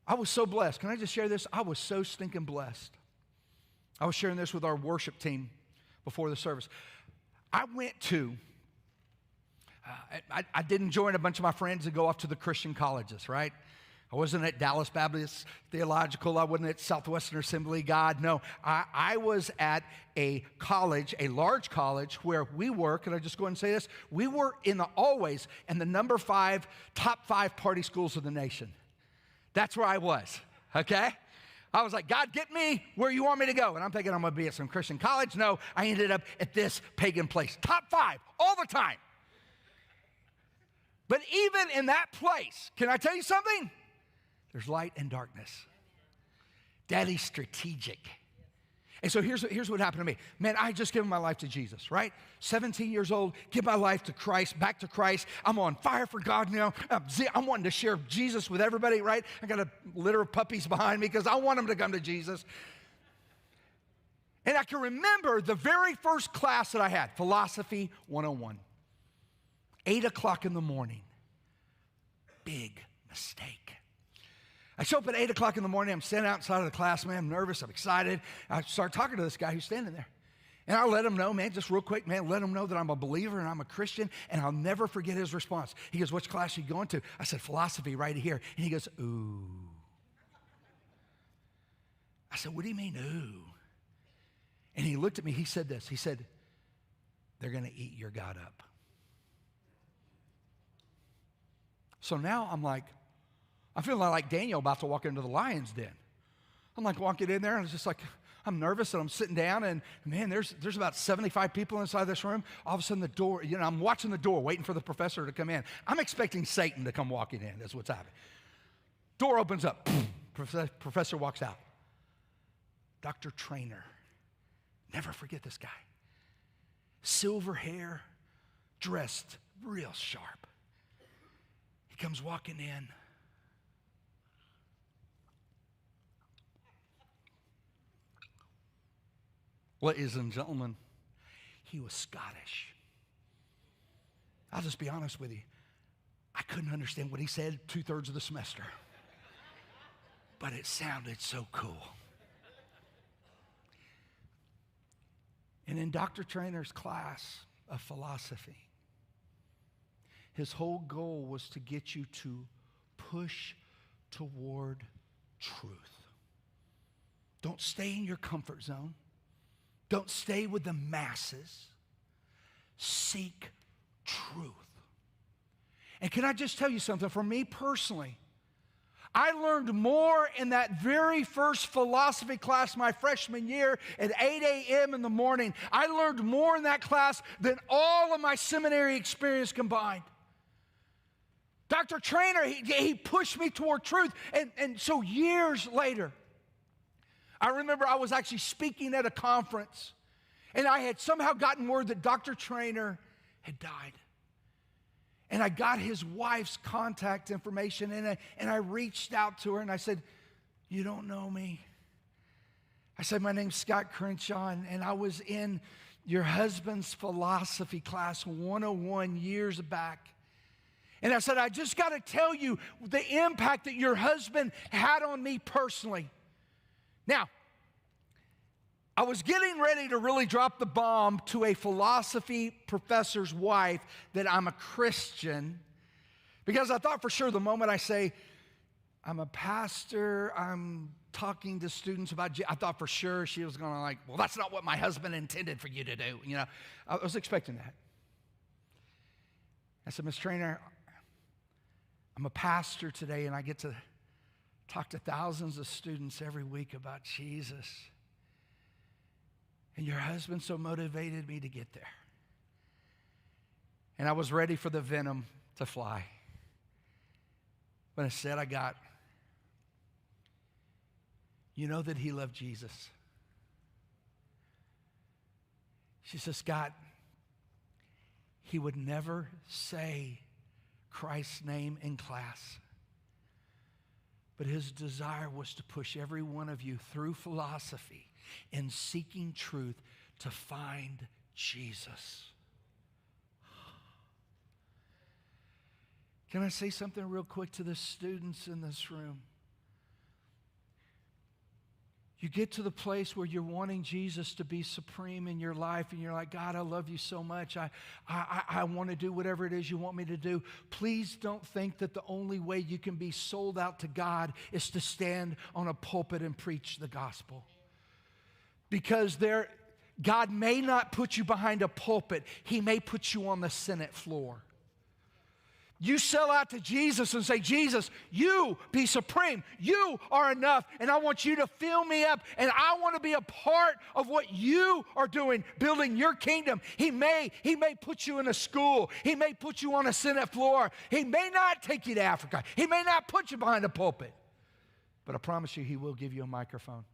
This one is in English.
I was so blessed. Can I just share this? I was so stinking blessed. I was sharing this with our worship team before the service. I went to, I didn't join a bunch of my friends and go off to the Christian colleges, right? I wasn't at Dallas Baptist Theological. I wasn't at Southwestern Assembly God. No, I was at a college, a large college where we were, can I just go ahead and say this? We were always in the top five party schools of the nation. That's where I was, okay? I was like, God, get me where you want me to go. And I'm thinking I'm going to be at some Christian college. No, I ended up at this pagan place. Top five, all the time. But even in that place, can I tell you something? There's light and darkness. Daddy's strategic. And so here's what happened to me. Man, I had just given my life to Jesus, right? 17 years old, give my life to Christ, back to Christ. I'm on fire for God now. I'm wanting to share Jesus with everybody, right? I got a litter of puppies behind me because I want them to come to Jesus. And I can remember the very first class that I had, Philosophy 101. 8 o'clock in the morning. Big mistake. I show up at 8 o'clock in the morning. I'm standing outside of the class, man. I'm nervous. I'm excited. I start talking to this guy who's standing there. And I let him know, man, just real quick, man, let him know that I'm a believer and I'm a Christian, and I'll never forget his response. He goes, which class are you going to? I said, philosophy right here. And he goes, ooh. I said, what do you mean, ooh? And he looked at me. He said this. He said, they're going to eat your God up. So now I'm feeling like Daniel about to walk into the lion's den. I'm like walking in there, and it's just like, I'm nervous, and I'm sitting down, and man, there's about 75 people inside this room. All of a sudden the door, I'm watching the door, waiting for the professor to come in. I'm expecting Satan to come walking in. That's what's happening. Door opens up. Professor walks out. Dr. Trainer. Never forget this guy. Silver hair, dressed real sharp. He comes walking in. Ladies and gentlemen, he was Scottish. I'll just be honest with you. I couldn't understand what he said 2/3 of the semester. But it sounded so cool. And in Dr. Trainer's class of philosophy, his whole goal was to get you to push toward truth. Don't stay in your comfort zone. Don't stay with the masses. Seek truth. And can I just tell you something? For me personally, I learned more in that very first philosophy class my freshman year at 8 a.m. in the morning. I learned more in that class than all of my seminary experience combined. Dr. Trainer, he pushed me toward truth. And so years later, I remember I was actually speaking at a conference, and I had somehow gotten word that Dr. Trainer had died. And I got his wife's contact information, and I reached out to her, and I said, you don't know me? I said, my name's Scott Crenshaw, and I was in your husband's philosophy class 101 years back. And I said, I just got to tell you the impact that your husband had on me personally. Now, I was getting ready to really drop the bomb to a philosophy professor's wife that I'm a Christian, because I thought for sure the moment I say, I'm a pastor, I'm talking to students about Jesus, I thought for sure she was going to like, well, that's not what my husband intended for you to do. I was expecting that. I said, Ms. Trainer, I'm a pastor today, and I get to talk to thousands of students every week about Jesus. And your husband so motivated me to get there. And I was ready for the venom to fly. But instead I got, you know that he loved Jesus. She says, Scott, he would never say Christ's name in class. But his desire was to push every one of you through philosophy in seeking truth to find Jesus. Can I say something real quick to the students in this room? You get to the place where you're wanting Jesus to be supreme in your life, and you're like, God, I love you so much. I want to do whatever it is you want me to do. Please don't think that the only way you can be sold out to God is to stand on a pulpit and preach the gospel. Because God may not put you behind a pulpit. He may put you on the Senate floor. You sell out to Jesus and say, Jesus, you be supreme. You are enough, and I want you to fill me up, and I want to be a part of what you are doing, building your kingdom. He may put you in a school. He may put you on a Senate floor. He may not take you to Africa. He may not put you behind a pulpit. But I promise you, He will give you a microphone.